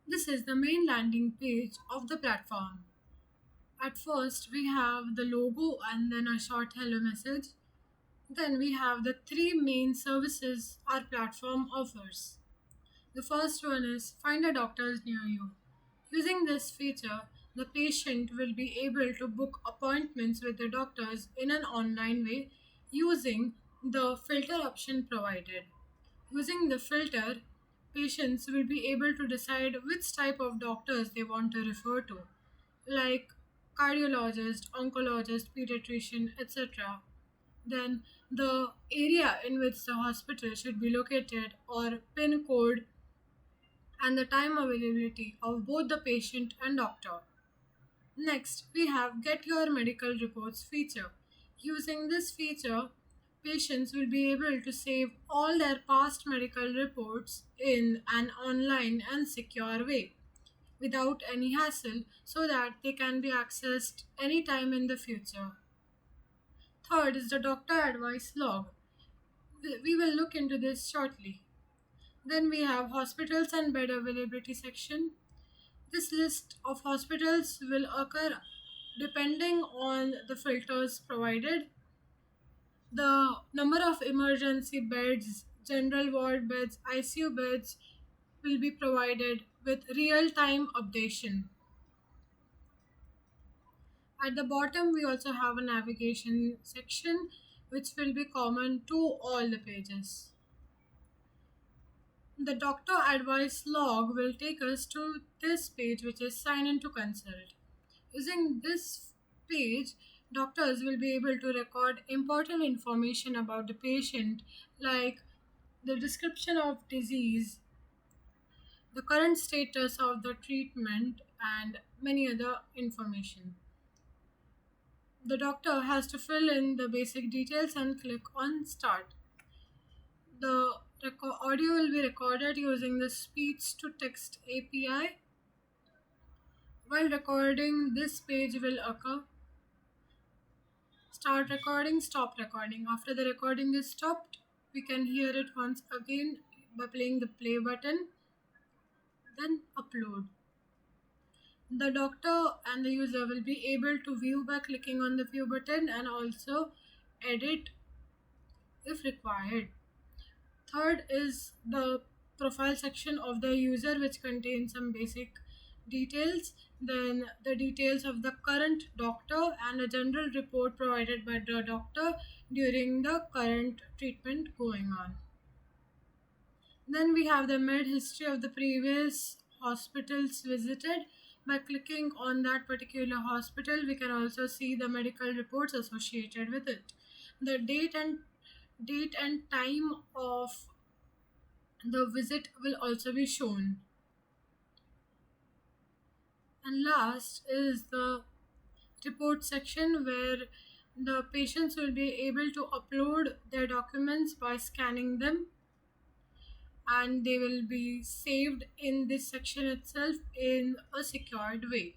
This is the main landing page of the platform. At first, we have the logo and then a short hello message. Then we have the three main services our platform offers. The first one is find a doctor near you. Using this feature, the patient will be able to book appointments with the doctors in an online way using the filter option provided. Using the filter, patients will be able to decide which type of doctors they want to refer to, like cardiologist, oncologist, pediatrician, etc. Then the area in which the hospital should be located or PIN code and the time availability of both the patient and doctor. Next, we have Get Your Medical Reports feature. Using this feature, patients will be able to save all their past medical reports in an online and secure way without any hassle so that they can be accessed anytime in the future. Third is the doctor advice log. We will look into this shortly. Then we have hospitals and bed availability section. This list of hospitals will occur depending on the filters provided. The number of emergency beds, general ward beds, ICU beds will be provided with real time updation. At the bottom, we also have a navigation section which will be common to all the pages. The doctor advice log will take us to this page, which is sign in to consult. Using this page, doctors will be able to record important information about the patient, like the description of disease, the current status of the treatment, and many other information. The doctor has to fill in the basic details and click on start. The audio will be recorded using the speech to text API. While recording, this page will occur. Start recording, stop recording. After the recording is stopped, we can hear it once again by playing the play button, then upload. The doctor and the user will be able to view by clicking on the view button and also edit if required. Third is the profile section of the user, which contains some basic details, then the details of the current doctor and a general report provided by the doctor during the current treatment going on. Then we have the med history of the previous hospitals visited. By clicking on that particular hospital, we can also see the medical reports associated with it. The date and time of the visit will also be shown. And last is the report section where the patients will be able to upload their documents by scanning them, and they will be saved in this section itself in a secured way.